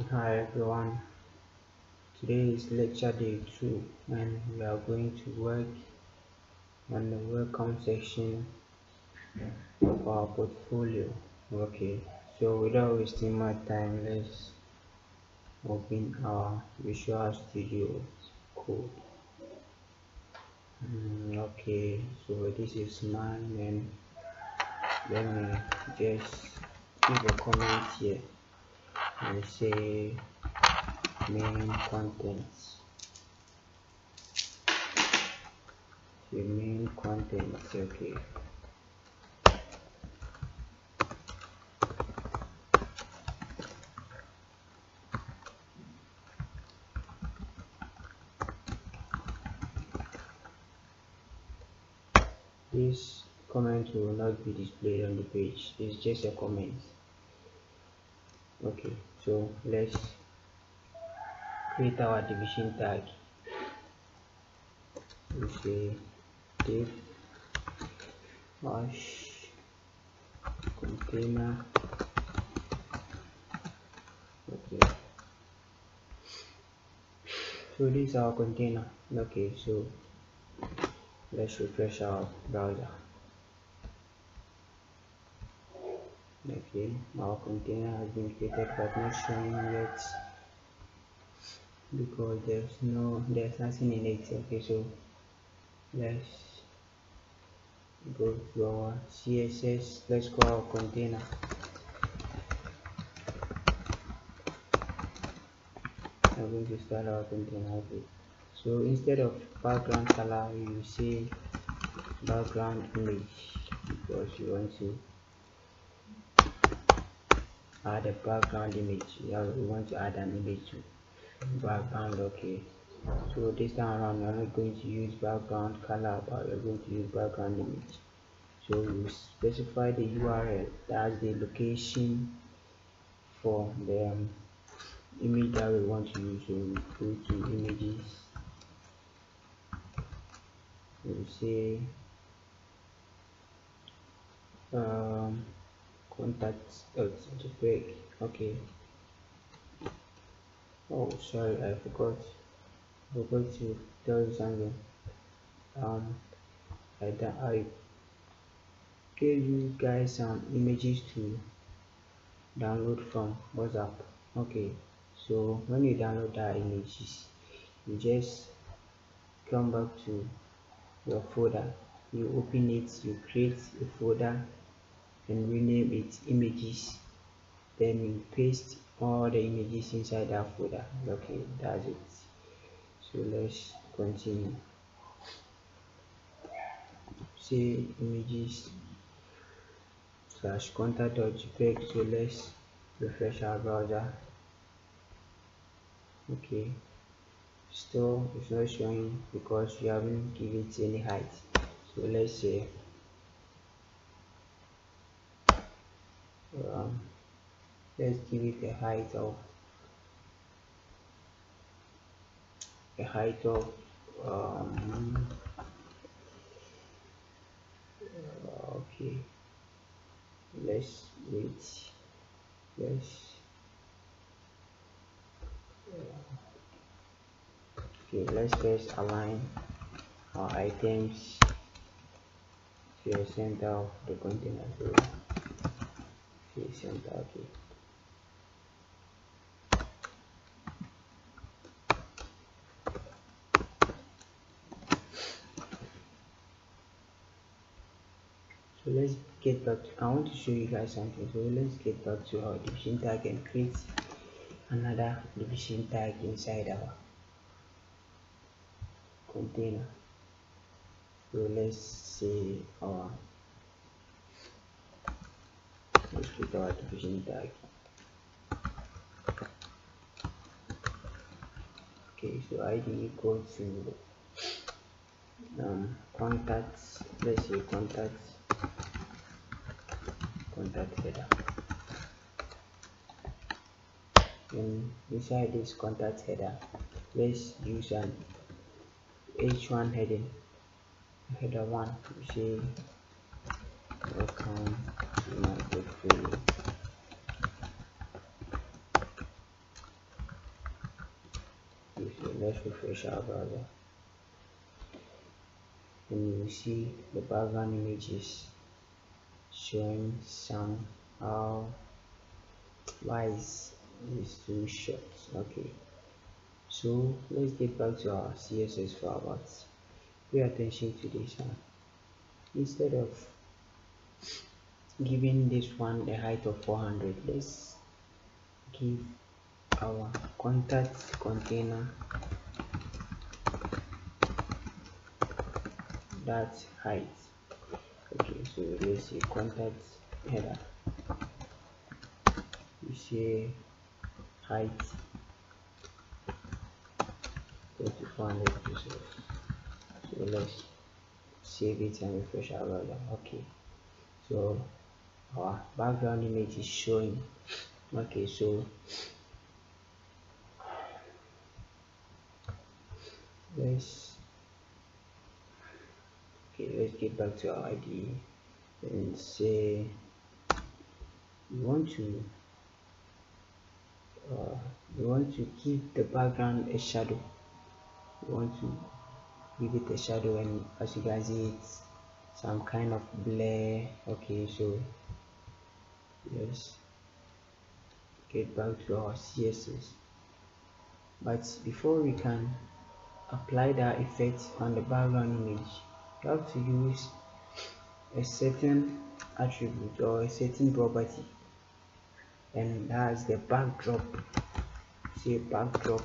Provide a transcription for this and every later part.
Hi everyone, today is lecture day 2 and we are going to work on the welcome section of our portfolio. Okay, so without wasting my time, let's open our Visual Studio Code. Okay, so this is mine and let me just give a comment here and say main contents. The main contents, okay. This comment will not be displayed on the page, it's just a comment. Okay, so let's create our division tag. We say div hash container. Okay, so this is our container. Okay, so let's refresh our browser. Okay, our container has been created but not showing yet because there's nothing in it. Okay, so let's go to our CSS. Let's go our container. I'm going to start our container. Okay, so instead of background color you say background image because you want to add a background image. We want to add an image to background. Okay, so this time around we're not going to use background color but we're going to use background image. So we specify the URL, that's the location for the image that we want to use. So we go to images, we'll say contacts.jpg. Okay, oh sorry, I forgot to tell you something. I gave you guys some images to download from WhatsApp. Okay, so when you download that images, you just come back to your folder, you open it, you create a folder and rename it images, then you paste all the images inside that folder. Okay, that's it. So let's continue. Say images slash contact.jpg. So let's refresh our browser. Okay, still it's not showing because you haven't given it any height. So let's say let's give it a height of um, okay, let's wait, let's okay, let's first align our items to the center of the container. So the center. Okay, so let's get back to, I want to show you guys something. So let's get back to our division tag and create another division tag inside our container. So let's see our let's create our division tag. Okay, so ID equal to contacts. Let's say contact header. And inside this contact header, let's use an H1 heading. Header 1, we say welcome to my portfolio. let's refresh our browser, and you see the background images showing somehow. Why is this too short? Okay, so let's get back to our CSS for about. Pay attention to this one. Instead of giving this one a height of 400, let's give our contact container that height. Okay, so let's say contact header, we say height 400 pixels. So let's save it and refresh our browser. Okay, so our background image is showing. Okay, so let's get back to our IDE and say we want to give the background a shadow. We want to give it a shadow, and as you guys see, it's some kind of blur. Okay, so let's get back to our CSS. But before we can apply that effect on the background image, you have to use a certain attribute or a certain property, and that's the backdrop. Say backdrop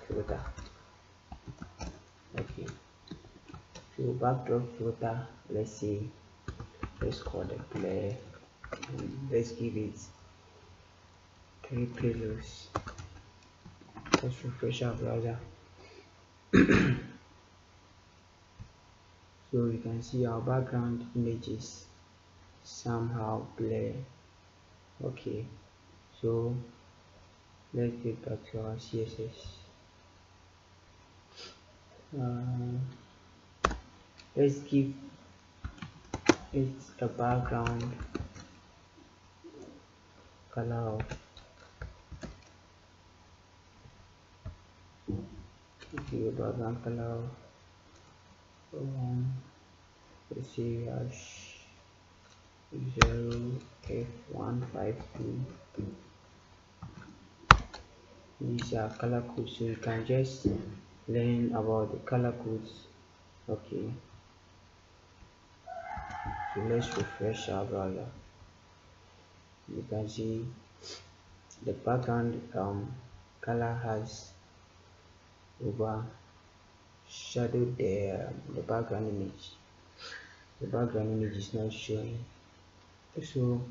filter. Okay, so backdrop filter, let's call it blur, and let's give it 3 pixels. Let's refresh our browser. So you can see our background images somehow blur. Okay, so let's get back to our CSS. Let's give it a background color of background color let's say 0F152. These are color codes, so you can just learn about the color codes. Okay, so let's refresh our browser. You can see the background color has overshadowed the background image. The background image is not showing. So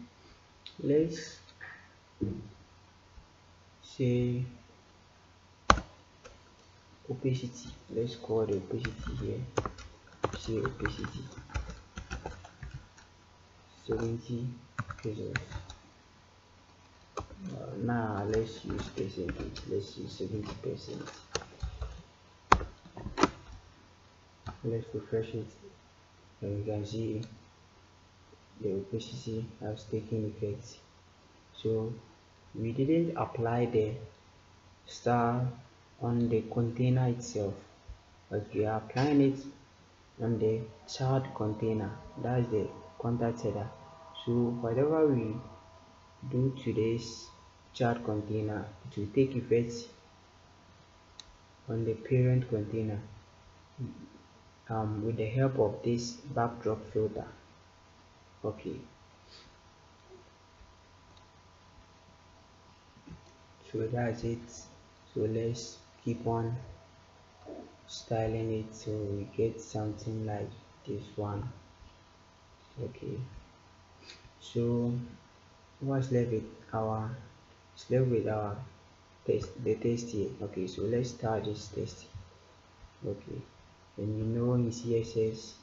let's say opacity. Let's call the opacity here. Say opacity 70 pixels. Now let's use percentage. Let's use 70%. Let's refresh it, and you can see the opacity has taken effect. So we didn't apply the star on the container itself, but we are applying it on the child container, that's the contact header. So whatever we do to this child container, it will take effect on the parent container with the help of this backdrop filter. Okay, so that's it. So let's keep on styling it so we get something like this one. Okay, so what's left with our test, the test here. Okay, so let's start this test. Okay, and you know in CSS,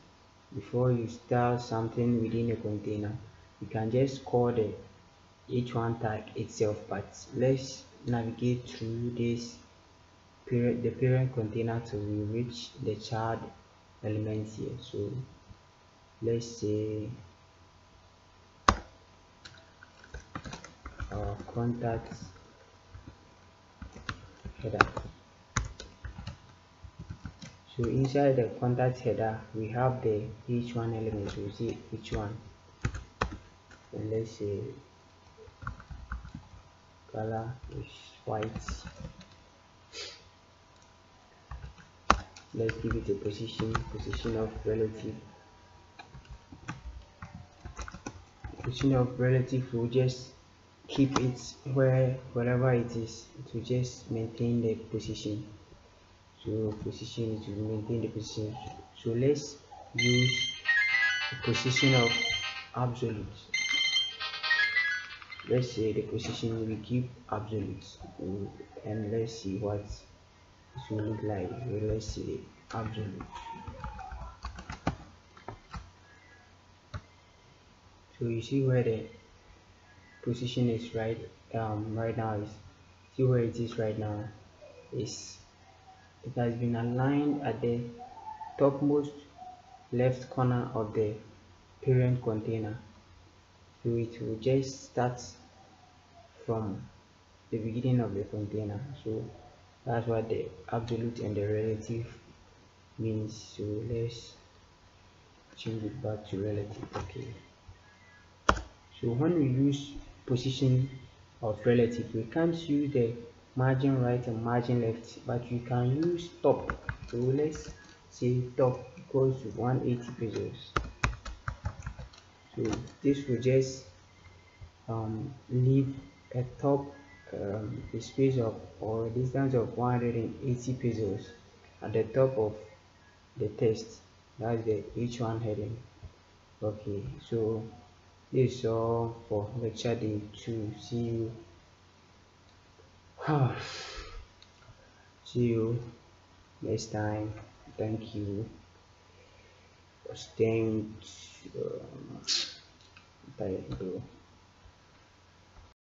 before you start something within a container, you can just call the h1 tag itself, but let's navigate through this the parent container to reach the child elements here. So let's say our contact header. So inside the contact header we have the h1 element. So we see h1, and let's say color is white. Let's give it a position of relative. Position of relative will just keep it wherever it is. It will just maintain the position. So position, it will maintain the position. So let's use the position of absolute. Let's say the position we keep absolute, and let's see what it will look like. So let's say absolute. So you see where the position is right now. Is see where it is right now. Is it has been aligned at the topmost left corner of the parent container. So it will just start from the beginning of the container. So that's what the absolute and the relative means. So let's change it back to relative. Okay, so when we use position of relative, we can't use the margin right and margin left, but you can use top. So let's say top equals to 180 pixels. So this will just leave a top a space of or a distance of 180 pixels at the top of the text. That's the h1 heading. Okay, so this is all for lecture day 2. See you see you next time. Thank you for staying. Tired, bro.